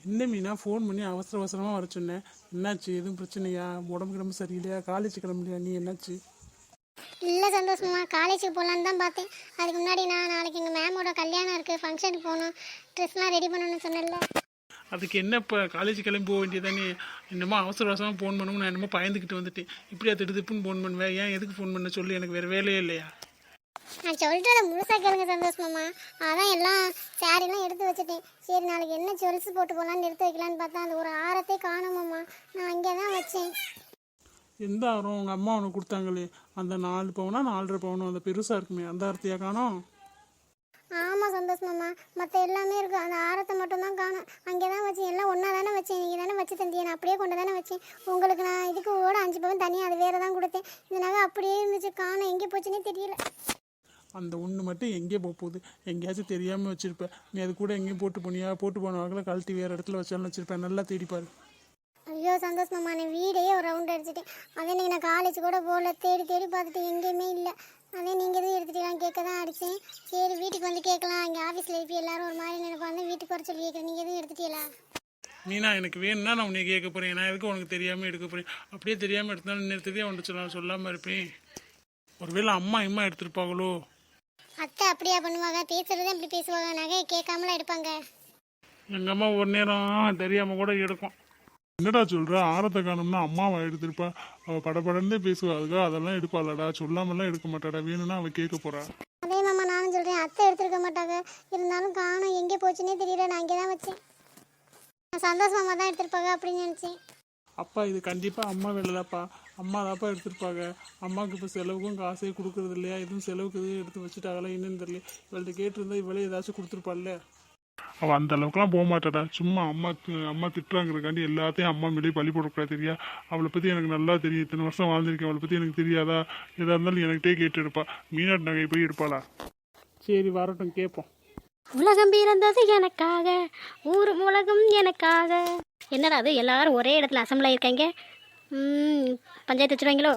என்ன மீனா ஃபோன் பண்ணி அவசர அவசரமாக வர சொன்னேன். என்னாச்சு? எதுவும் பிரச்சனையா? உடம்பு கிடம்பு சரியில்லையா? காலேஜ் கிளம்பலையா? நீ என்னாச்சு? இல்லை சந்தோஷமா காலேஜுக்கு போகலான்னு தான் பார்த்தேன். அதுக்கு முன்னாடி நான் நாளைக்கு எங்கள் மேமோட கல்யாணம் இருக்குது, ஃபங்க்ஷனுக்கு போகணும், ட்ரெஸ்லாம் ரெடி பண்ணணும்னு சொன்னேன்ல. அதுக்கு என்ன இப்போ காலேஜ் கிளம்பி போக வேண்டியதானே? என்னமோ அவசர அவசரமாக ஃபோன் பண்ணுவோம், நான் என்னமோ பயந்துக்கிட்டு வந்துட்டேன். இப்படியா திடுப்புன்னு ஃபோன் பண்ணுவேன்? ஏன் எதுக்கு ஃபோன் பண்ண சொல்லி? எனக்கு வேறு வேலையே இல்லையா? நான் சொல்கிறத முழுசாக கேளுங்க சந்தோஷமாம்மா. அதான் எல்லாம் சாரிலாம் எடுத்து வச்சுட்டேன். சரி நாளைக்கு என்ன ஜுவல்ஸ் போட்டு போகலான்னு எடுத்து வைக்கலான்னு பார்த்தா அந்த ஒரு ஆரத்தை காணுமாம்மா. நான் இங்கே தான் வச்சேன். எந்த ஆரம்? உங்கள் அம்மா உனக்கு கொடுத்தாங்களே அந்த 4 பவுனா 4.5 பவுனும் அந்த பெருசாக இருக்குமே, அந்த ஆரத்தையா காணோம்? ஆமாம் சந்தோஷமாம்மா, மற்ற எல்லாமே இருக்குது, அந்த ஆரத்தை மட்டும்தான் காணும். அங்கே தான் வச்சேன், எல்லாம் ஒன்றா தானே வச்சேன். நீங்கள் தானே வச்சு தந்தியே, நான் அப்படியே கொண்டு தானே வச்சேன். உங்களுக்கு நான் இதுக்கு ஓட 5 பவுன் தனியாக அது வேறு தான் கொடுத்தேன். இந்த நகை அப்படியே இருந்துச்சு, காணும் எங்கே போச்சுன்னே தெரியல. அந்த ஒன்று மட்டும் எங்கே போகுது? எங்கேயாச்சும் தெரியாமல் வச்சுருப்பேன். நீ அது கூட எங்கேயும் போட்டு போனியா? போட்டு போன வாக்கில் கழட்டி வேறு இடத்துல வச்சாலும் வச்சுருப்பேன். நல்லா தேடிப்பாரு. ஐயோ சந்தோஷமாம்மா, நான் வீடையே ஒரு ரவுண்ட் அடிச்சிட்டேன். அதே நீங்கள் நான் காலேஜ் கூட போகல, தேடி தேடி பார்த்துட்டு எங்கேயுமே இல்லை. அதே நீங்கள் எதுவும் எடுத்துட்டீங்களான்னு கேட்க தான் அடித்தேன். சரி வீட்டுக்கு வந்து கேட்கலாம், இங்கே ஆஃபீஸில் இப்போ எல்லாரும் ஒரு மாதிரி நினைப்பாங்க, வீட்டுக்கு வர சொல்லி கேட்குறேன். நீங்கள் எதுவும் எடுத்துட்டீங்களா? மீனா, எனக்கு வேணும்னா நான் உன்னை கேட்க போகிறேன். நான் எதுக்கு உனக்கு தெரியாமல் எடுக்க போகிறேன்? அப்படியே தெரியாமல் எடுத்தாலும் இன்னத்துக்கே உன்ட்டு சொல்லாமல் இருப்பேன். ஒருவேளை அம்மா எடுத்துருப்பாங்களோ? அத்தை அப்படியா பண்ணுவாங்க? பேசுகிறதே அப்படி பேசுவாங்க, நகையை கேட்காமலாம் எடுப்பாங்க. எங்கள் அம்மா ஒரு நேரம் தெரியாமல் கூட எடுக்கும். என்னடா சொல்கிற? ஆரத்தை காணும்னா அம்மாவை எடுத்திருப்பா. அவள் படப்படன்னே பேசுவா. அதுக்காக அதெல்லாம் எடுப்பாளடா, சொல்லாமலாம் எடுக்க மாட்டாடா. வேணும்னா அவள் கேட்க போறா. அதே மாமா நானும் சொல்கிறேன், அத்தை எடுத்துருக்க மாட்டாங்க. இருந்தாலும் காணும் எங்கே போச்சுன்னே தெரியல. நான் இங்கே தான் வச்சேன். நான் சந்தோஷமா தான் எடுத்திருப்பாங்க அப்படின்னு நினச்சேன். அப்பா இது கண்டிப்பாக அம்மா வேலைதாப்பா. அம்மா தான்ப்பா எடுத்திருப்பாங்க. அம்மாவுக்கு இப்போ செலவுக்கும் காசே கொடுக்குறது இல்லையா? எதுவும் செலவுக்கு எதுவும் எடுத்து வச்சுட்டாங்களா என்னன்னு தெரியல. இவள்கிட்ட கேட்டிருந்தா இவளே ஏதாச்சும் கொடுத்துருப்பாள்ல. அவள் அந்த அளவுக்குலாம் போக மாட்டாடா. சும்மா அம்மா திட்டுறாங்கிறக்காண்டி எல்லாத்தையும் அம்மா மேலேயே பழி போடக்கூடாது. தெரியா? அவளை பற்றி எனக்கு நல்லா தெரியும். இத்தனை வருஷம் வாழ்ந்திருக்கேன். அவளை பற்றி எனக்கு தெரியாதா? எதாக இருந்தாலும் எனக்கிட்டே கேட்டு எடுப்பா. மீனாட்டு நகையை போய் எடுப்பாளா? சரி வரட்டும், கேட்போம். உலகம் பிறந்தது எனக்காக, ஊர் உலகம் எனக்காக. என்னடா அது எல்லாரும் ஒரே இடத்துல அசம்பிள் ஆகியிருக்காங்க? பஞ்சாயத்து வச்சுருவாங்களோ?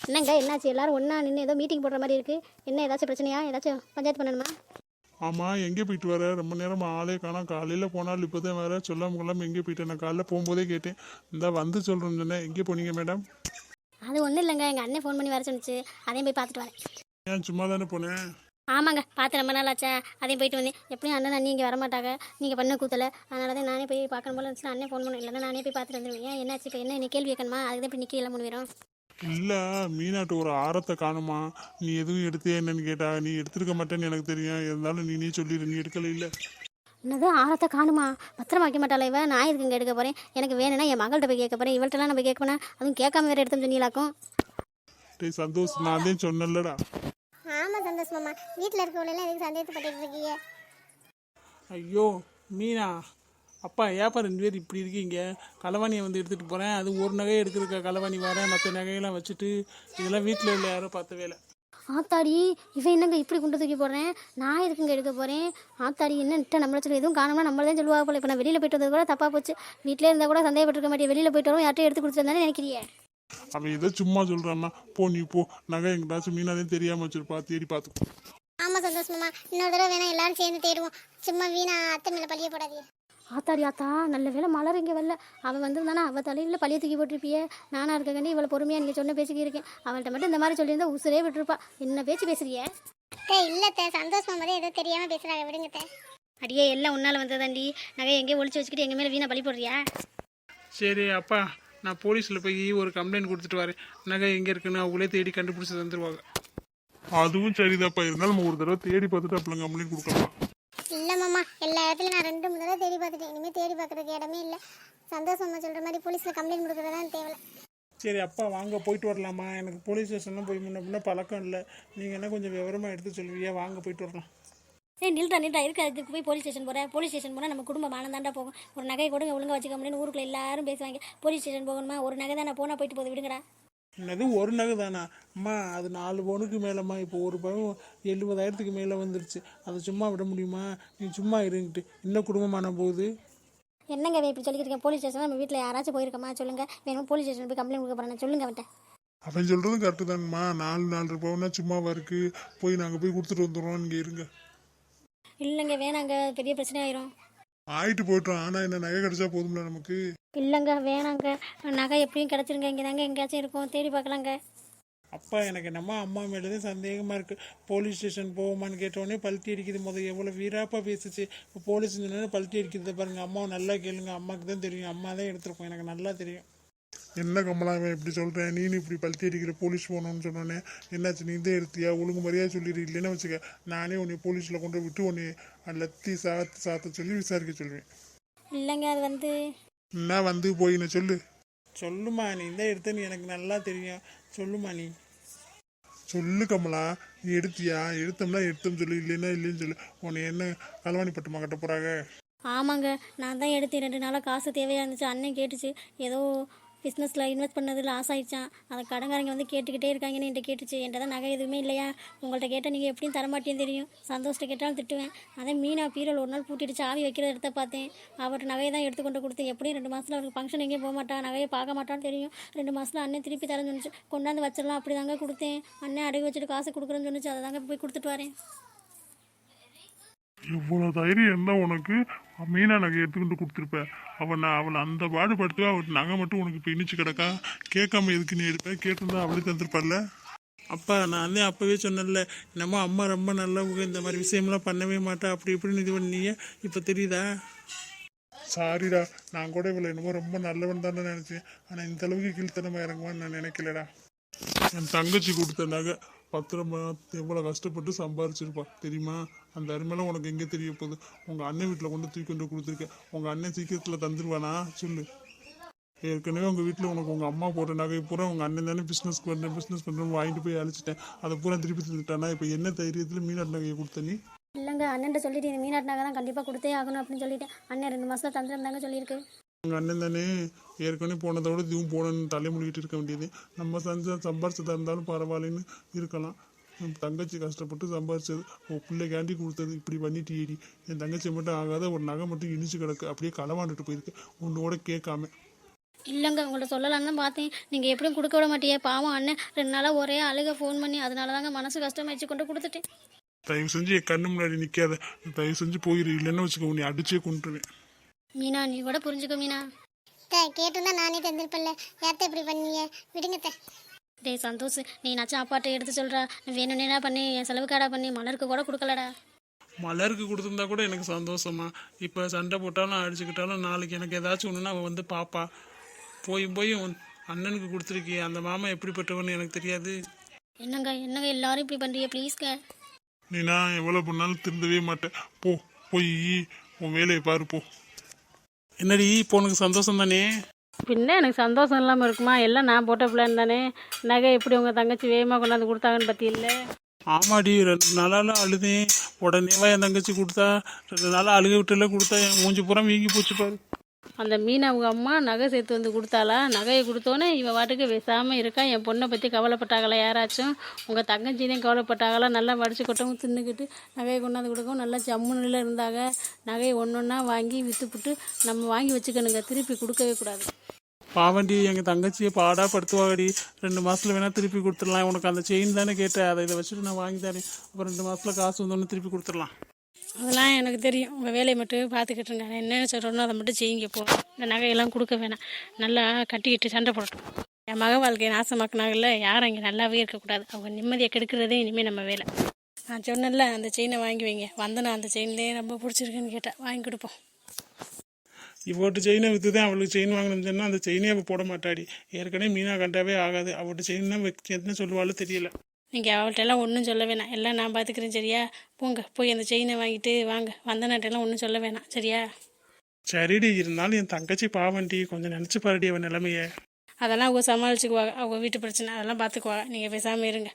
என்னங்க என்னாச்சு? எல்லாரும் ஒன்றா நின்று ஏதோ மீட்டிங் போடுற மாதிரி இருக்குது. என்ன ஏதாச்சும் பிரச்சனையா? ஏதாச்சும் பஞ்சாயத்து பண்ணணுமா? ஆமாம், எங்கே போயிட்டு வர? ரொம்ப நேரம் ஆளே காணோம். காலையில் போனால் இப்போ தான் வேறு சொல்லாமல் கொள்ளாமல் எங்கே போயிட்டேன்? நான் காலையில் போகும்போதே கேட்டேன். இந்த வந்து சொல்கிறேன்னு சொன்னேன். எங்கே போனீங்க மேடம்? அது ஒன்றும் இல்லைங்க, எங்கள் அண்ணன் ஃபோன் பண்ணி வர சொன்னிச்சு, அதையும் போய் பார்த்துட்டு வரேன். ஏன் சும்மா தானே போனேன்? ஆமாங்க, பார்த்து ரொம்ப நாள் ஆச்சா, அதையும் போயிட்டு வந்தேன். எப்படியும் அண்ணன் அண்ணி இங்கே வரமாட்டாங்க, நீங்கள் பண்ண கூத்தலை. அதனால தான் நானே போய் பார்க்கணும் போல இருந்துச்சு. அண்ணன் ஃபோன் பண்ண, இல்லைன்னா நானே போய் பார்த்துட்டு வந்துடுவேன். ஏன் என்னாச்சு? இப்போ என்ன கேள்வி கேட்கணுமா? அதுக்கு தான் இப்போ நிற்க எல்லாம் முடிவிடும். இல்லை, மீனாட்டு ஒரு ஆரத்தை காணுமா? நீ எதுவும் எடுத்தியா என்னன்னு கேட்டா. நீ எடுத்துருக்க மாட்டேன்னு எனக்கு தெரியும். இருந்தாலும் நீ சொல்லிடு, நீ எடுக்கல. இல்லை என்னது ஆரத்தை காணுமா? பத்திரமா வைக்க மாட்டாளா இவ? நான் இதுக்கு இங்கே எடுக்க போகிறேன். எனக்கு வேணும்னா என் மகள்கிட்ட போய் கேட்க போகிறேன். இவள்கிட்டலாம் நம்ம கேட்க போனால் அதுவும் கேட்காம வேறு எடுத்தோம் சொன்னீங்களாக்கும். டேய் சந்தோஷ், நான் அதே சொன்னேன்லடா. ஆமாம் சந்தோஷமாம்மா, வீட்டில் இருக்கவங்களெல்லாம் எதுக்கு சந்தேகப்பட்டு இருக்கீங்க? ஐயோ மீனா, அப்பா ஏப்பா 2 பேர் இப்படி இருக்கீங்க? களவாணியை வந்து எடுத்துகிட்டு போகிறேன், அது ஒரு நகையை எடுக்கிறக்க களவாணி வரேன், மற்ற நகையெல்லாம் வச்சுட்டு இதெல்லாம் வீட்டில் இல்லை யாரோ பார்த்த வேலை. ஆத்தாடி, இவன் என்னங்க இப்படி குண்டு தூக்கி போடுறேன்? நான் எதுக்குங்க எடுக்க போகிறேன்? ஆத்தாடி என்னன்ட்டு நம்மள சொல்லி எதுவும் காணோம்னா நம்மள தான் சொல்லுவா போல. இப்போ நான் வெளியில் போயிட்டு வந்தது கூட தப்பாக போச்சு. வீட்டிலே இருந்தால் கூட சந்தேகப்பட்டிருக்க மாட்டேன். வெளியில் போயிட்டு வரோம், யார்ட்டையும் எடுத்து கொடுத்துருந்தானே நினைக்கிறியே? அவன் ஏதோ சும்மா சொல்கிறான்னா. போ நீ போ. நகை எங்கிட்டாச்சும் மீனாதே தெரியாமல் வச்சுருப்பா, தேடி பார்த்துக்கோ. ஆமாம் சந்தோஷமாம்மா, இன்னொரு தடவை வேணா எல்லாரும் சேர்ந்து தேடுவோம். சும்மா வீணா அத்தை மேலே பழிய போடாதீங்க. ஆத்தாடி ஆத்தா, நல்ல வேலை மலர் இங்கே வரல. அவன் வந்திருந்தானா அவள் தலையில் பழிய தூக்கி போட்டிருப்பியே. நானாக இருக்கக்காண்டி இவ்வளோ பொறுமையாக நீங்கள் சொன்ன பேசிக்கி இருக்கேன். அவள்கிட்ட மட்டும் இந்த மாதிரி சொல்லியிருந்தா உசுரே விட்டுருப்பா. என்ன பேச்சு பேசுறியே? இல்லைத்த சந்தோஷமா தான் ஏதோ தெரியாமல் பேசுகிறாங்க, விடுங்கத்த. அடியே எல்லாம் உன்னால் வந்ததாண்டி. நகை எங்கேயும் ஒழிச்சு வச்சுக்கிட்டு எங்கள் மேலே வீணா பழி போடுறியா? சரி அப்பா, நான் போலீஸில் போய் ஒரு கம்ப்ளைண்ட் கொடுத்துட்டு வரேன். நகை எங்கே இருக்குன்னு அவங்களே தேடி கண்டுபிடிச்சி தந்துடுவாங்க. அதுவும் சரிதாப்பா. இருந்தாலும் நம்ம ஒரு தடவை தேடி பார்த்துட்டு அப்பலாம் கம்ப்ளைண்ட் கொடுக்கலாம். இல்லை மாமா, எல்லா இடத்துலையும் நான் 2 3 தடவை தேடி பார்த்துட்டேன். இனிமேல் தேடி பார்க்குறதுக்கு இடமே இல்லை. சந்தோஷமா சொல்கிற மாதிரி போலீஸில் கம்ப்ளைண்ட் கொடுக்குறதான் தேவை. சரி அப்பா, வாங்க போயிட்டு வரலாமா? எனக்கு போலீஸ் ஸ்டேஷன்லாம் போய் முன்ன பழக்கம் இல்லை. நீங்கள் என்ன கொஞ்சம் விவரமாக எடுத்து சொல்லுவீங்க. வாங்க போயிட்டு வரலாம். சரி நில்றா இருக்க. அதுக்கு போய் போலீஸ் ஸ்டேஷன் போகிறேன். போலீஸ் ஸ்டேஷன் போனால் நம்ம குடும்பம் மானந்தாண்டா போகும். ஒரு நகை கூட ஒழுங்காக வச்சுக்க முடியும்னு ஊருக்குள்ள எல்லாரும் பேசுவாங்க. போலீஸ் ஸ்டேஷன் போகணுமா? ஒரு நகை தான் நான் போனால் போயிட்டு போகுது, விடுங்கடா. என்னது ஒரு நகை தானா? அம்மா அது 4 பவுனுக்கு மேலேம்மா. இப்போ ஒரு பவுன் 70,000க்கு மேலே வந்துருச்சு. அதை சும்மா விட முடியுமா? நீ சும்மா இருங்கிட்டு இன்னும் குடும்பமான போகுது. என்னங்க இப்படி சொல்லிக்கிட்டு இருக்கேன்? போலீஸ் ஸ்டேஷன் நம்ம வீட்டில் யாராச்சும் போயிருக்கோமா சொல்லுங்கள். வேணும் போலீஸ் ஸ்டேஷன் போய் கம்ப்ளைண்ட் கொடுக்க போகிறேன், சொல்லுங்க அவன்கிட்ட. அவன் சொல்கிறதும் கரெக்டு தான்மா. 4 பவுனா சும்மாவா இருக்குது? போய் நாங்கள் போய் கொடுத்துட்டு வந்துடுறோம், இங்கே இருங்க. இல்லைங்க வேணாங்க, பெரிய பிரச்சனை ஆயிரும். ஆயிட்டு போயிட்டோம். ஆனால் என்ன நகை கிடைச்சா போதும்ல நமக்கு. இல்லைங்க வேணாங்க, நகை எப்படியும் கிடச்சிருங்க. இங்கே தாங்க எங்கேயாச்சும் இருக்கும், தேடி பார்க்கலாங்க. அப்பா எனக்கு நம்ம அம்மா மேலேதான் சந்தேகமாக இருக்குது. போலீஸ் ஸ்டேஷன் போவோமான்னு கேட்டோடனே பல்ட்டி அடிக்குது. முதல் எவ்வளோ வீராப்பா பேசுச்சு, இப்போ போலீஸ் பல்ட்டி அடிக்கிறது பாருங்க. அம்மாவை நல்லா கேளுங்க, அம்மாவுக்கு தான் தெரியும். அம்மா தான் எடுத்துருப்போம், எனக்கு நல்லா தெரியும். என்ன கமலா இவன் இப்படி சொல்கிறேன்? நீனு இப்படி பல்ட்டி அடிக்கிற போலீஸ் போகணும்னு சொன்னோன்னே என்னாச்சு? நீ தான் எடுத்தியா? ஒழுங்கு மரியாதை சொல்லிடு. இல்லைன்னு வச்சுக்க, நானே உன்னை போலீஸில் கொண்டு விட்டு உன்னை லத்தி சாத்த சொல்லி விசாரிக்க சொல்லுவேன். இல்லைங்க அது வந்து என்ன வந்து போயின்னு சொல்லு. சொல்லுமா, நீ தான் எடுத்தேன்னு எனக்கு நல்லா தெரியும். சொல்லுமா நீ. சொல்லு கமலா, நீ எடுத்தியா? எடுத்தோம்னா எடுத்தோம் சொல்லு, இல்லைன்னா இல்லைன்னு சொல்லு. உன்னை என்ன களவாணி பட்டுமா கட்ட போகிறாங்க? ஆமாங்க, நான் தான் எடுத்து 2 நாளாக காசு தேவையாக இருந்துச்சு. அண்ணன் கேட்டுச்சு, ஏதோ பிஸ்னஸில் இன்வெஸ்ட் பண்ணதில் லாஸ் ஆகிடுச்சான். அதை கடங்காரங்க வந்து கேட்டுக்கிட்டே இருக்காங்கன்னு என்கிட்ட கேட்டுச்சு. என்கிட்ட தான் நகை எதுவுமே இல்லையா, உங்கள்கிட்ட கேட்டால் நீங்கள் எப்படியும் தரமாட்டேன்னு தெரியும். சந்தோஷத்தை கேட்டாலும் திட்டுவேன். அதே மீனா பீரோல் ஒரு நாள் பூட்டிட்டு சாவி வைக்கிற இடத்த பார்த்தேன். அவர்கிட்ட நகையை தான் எடுத்து கொண்டு கொடுத்தேன். எப்படியும் 2 மாதத்தில் அவருக்கு ஃபங்க்ஷன் எங்கேயும் போக மாட்டான், நகையை பார்க்க மாட்டான்னு தெரியும். 2 மாதத்தில் அண்ணன் திருப்பி தரேன்னு சொன்னிச்சு. கொண்டாந்து வச்சிடலாம் அப்படி தாங்க கொடுத்தேன். அண்ணன் அடகு வச்சுட்டு காசு கொடுக்குறேன்னு சொன்னிச்சு. அதை தாங்க போய் கொடுத்துட்டு வரேன். இவ்வளோ தைரியம் என்ன உனக்கு? மீனா நகை எடுத்துக்கிட்டு கொடுத்துருப்பேன். அவளை அந்த பாடு படுத்துவா. அவள் நகை மட்டும் உனக்கு இப்போ இனிச்சு கிடக்கா? கேட்காம எதுக்கு நீ எடுப்பேன்? கேட்டிருந்தா அவளுக்கு தந்துருப்பாள்ல. அப்பா நான் வந்து அப்போவே சொன்னேன்ல, நம்ம அம்மா ரொம்ப நல்லவங்க, இந்த மாதிரி விஷயம்லாம் பண்ணவே மாட்டா, அப்படி இப்படின்னு இது பண்ணியே. இப்போ தெரியுதா? சாரிடா, நான் கூட இவளை என்னமோ ரொம்ப நல்லவன் தானே நினச்சேன். ஆனால் இந்த அளவுக்கு கீழ்த்தனமாக இறங்குவான்னு நான் நினைக்கலடா. என் தங்கச்சி கொடுத்த நகை பத்திரமா எவ்வளோ கஷ்டப்பட்டு சம்பாரிச்சிருப்பா தெரியுமா? அந்த அருமையெல்லாம் உனக்கு எங்கே தெரிய போகுது? உங்கள் அண்ணன் வீட்டில் கொண்டு தூக்கி கொண்டு கொடுத்துருக்கேன். உங்கள் அண்ணன் சீக்கிரத்தில் தந்துடுவானா சொல்லு? ஏற்கனவே உங்கள் வீட்டில் உனக்கு உங்கள் அம்மா போட்ட நகை பூரா உங்கள் அண்ணன் தானே பிஸ்னஸ் பண்ணுறேன்னு வாங்கிட்டு போய் அழைச்சிட்டேன். அதை பூரா திருப்பி தந்துட்டானா? இப்போ என்ன தைரியத்தில் மீனாட்டு நகையை கொடுத்த நீ? இல்லைங்க, அண்ணன்ட்ட சொல்லிட்டு இந்த மீனாட்டு நகை தான் கண்டிப்பாக கொடுத்தே ஆகணும் அப்படின்னு சொல்லிட்டேன். அண்ணன் 2 மாதத்தில் தந்துருந்தாங்க சொல்லியிருக்கு. உங்கள் அண்ணன் தானே ஏற்கனவே போனதோட இதுவும் போனன்னு தலைமொழிகிட்டு இருக்க வேண்டியது. நம்ம சம்பாரிச்சதாக இருந்தாலும் பரவாயில்லன்னு இருக்கலாம். என் தங்கச்சி கஷ்டப்பட்டு சம்பாரிச்சது, உன் பிள்ளைக்காண்டி கொடுத்தது, இப்படி பண்ணிட்டு என் தங்கச்சி மட்டும் ஆகாத ஒரு நகை மட்டும் இனிச்சு கிடக்கு. அப்படியே களவாண்டுட்டு போயிருக்கு உன்னோட கேட்காம. இல்லைங்க, உங்கள்கிட்ட சொல்லலான்னு தான் பார்த்தேன். நீங்கள் எப்படியும் கொடுக்க விட மாட்டியே. பாவம் அண்ணன் 2 நாளாக ஒரே அழுக ஃபோன் பண்ணி, அதனால தாங்க மனசு கஷ்டமாயிடுச்சு கொண்டு கொடுத்துட்டேன். தயவு செஞ்சு என் கண்ணு முன்னாடி நிற்காத. தயவு செஞ்சு போயிரு, இல்லைன்னு வச்சுக்க உன்னை அடிச்சே கொண்டுருவேன். மீனா நீ கூட புரிஞ்சுக்கோ மீனா. கேட்டிருந்தா நானே தந்திருப்பேன்ல. யார்த்த இப்படி பண்ணீங்க? விடுங்க. டேய் சந்தோஷ், நீ நச்சா அப்பாட்ட எடுத்து சொல்கிறா. வேணும்னா பண்ணி என் செலவுக்காடா பண்ணி மலருக்கு கூட கொடுக்கலடா. மலருக்கு கொடுத்துருந்தா கூட எனக்கு சந்தோஷமா. இப்போ சண்டை போட்டாலும் அடிச்சுக்கிட்டாலும் நாளைக்கு எனக்கு ஏதாச்சும் ஒன்றுனா அவள் வந்து பாப்பா. போய் அண்ணனுக்கு கொடுத்துருக்கி, அந்த மாமா எப்படிப்பட்டவன்னு எனக்கு தெரியாது. என்னங்க எல்லாரும் இப்படி பண்ணுறீங்க ப்ளீஸ்ங்க. நீ நான் எவ்வளோ பண்ணாலும் திருந்தவே மாட்டேன். போய் உன் வேலையை பாரு போ. என்னடி இப்போ உனக்கு சந்தோஷம் தானே? பின்ன எனக்கு சந்தோஷம் இல்லாமல் இருக்குமா? எல்லாம் நான் போட்ட பிளான் தானே. நகை எப்படி உங்கள் தங்கச்சி வேகமாக கொண்டாந்து கொடுத்தாங்கன்னு பற்றி இல்லை. ஆமாடி, 2 நாளால அழுதேன். உடனேவா என் தங்கச்சி கொடுத்தா? 2 நாளாக அழுக விட்டுல கொடுத்தா. என் மூஞ்சி பூரா வீங்கி போச்சு பாரு. அந்த மீன் அவங்க அம்மா நகை சேர்த்து வந்து கொடுத்தாளா? நகையை கொடுத்தோன்னே இவன் வாட்டுக்கு பேசாமல் இருக்கா. என் பொண்ணை பற்றி கவலைப்பட்டாங்களா யாராச்சும்? உங்கள் தங்கச்சியும் கவலைப்பட்டாங்களா? நல்லா வடிச்சு கொட்டவும் தின்னுக்கிட்டு நகையை கொண்டாந்து கொடுக்கவும் நல்லா ஜம்முனில் இருந்தாங்க. நகையை ஒன்றா வாங்கி விற்றுப்புட்டு நம்ம வாங்கி வச்சுக்கணுங்க, திருப்பி கொடுக்கவே கூடாது. பாவண்டி, எங்கள் தங்கச்சியை பாடா படுத்துவாடி. 2 மாதத்தில் வேணால் திருப்பி கொடுத்துடலாம். உனக்கு அந்த செயின் தானே கேட்டேன், அதை இதை வச்சுட்டு நான் வாங்கி தரேன். அப்புறம் 2 மாதத்தில் காசு வந்தோன்னு திருப்பி கொடுத்துடலாம். அதெல்லாம் எனக்கு தெரியும். உங்கள் வேலையை மட்டும் பார்த்துக்கிட்டுருங்க. நான் என்ன சொல்கிறேனோ அதை மட்டும் செய்யுங்க. போ, இந்த நகையெல்லாம் கொடுக்க வேணாம். நல்லா கட்டிக்கிட்டு சண்டை போடட்டும். என் மக வாழ்க்கையை நாசமாக்கினாங்கல்ல, யாரும் இங்கே நல்லாவே இருக்கக்கூடாது. அவங்க நிம்மதியை கெடுக்கிறதே இனிமேல் நம்ம வேலை. நான் சொன்னேன்ல, அந்த செயினை வாங்கி வைங்க. வந்தனா அந்த செயின்லேயே ரொம்ப பிடிச்சிருக்குன்னு கேட்டேன், வாங்கி கொடுப்போம். இவட்டு செயினை விற்று தான் அவளுக்கு செயின் வாங்கணும்னு சொன்னால் அந்த செயினே அவள் போட மாட்டாடி. ஏற்கனவே மீனா கண்டாவே ஆகாது. அவட்ட செயின்னா என்ன சொல்லுவாலும் தெரியல. நீங்கள் அவள்கிட்டலாம் ஒன்றும் சொல்ல வேணாம், எல்லாம் நான் பார்த்துக்கிறேன் சரியா? போங்க, போய் அந்த செயினை வாங்கிட்டு வாங்க. வந்தனாட்டெல்லாம் ஒன்றும் சொல்ல வேணாம் சரியா? சரிடி, இருந்தாலும் என் தங்கச்சி பாவண்டி, கொஞ்சம் நினச்சி பாருடி அவன் நிலைமைய. அதெல்லாம் அவங்க சமாளிச்சுக்குவாங்க. அவங்க வீட்டு பிரச்சனை அதெல்லாம் பார்த்துக்குவாங்க. நீங்கள் பேசாமல் இருங்க.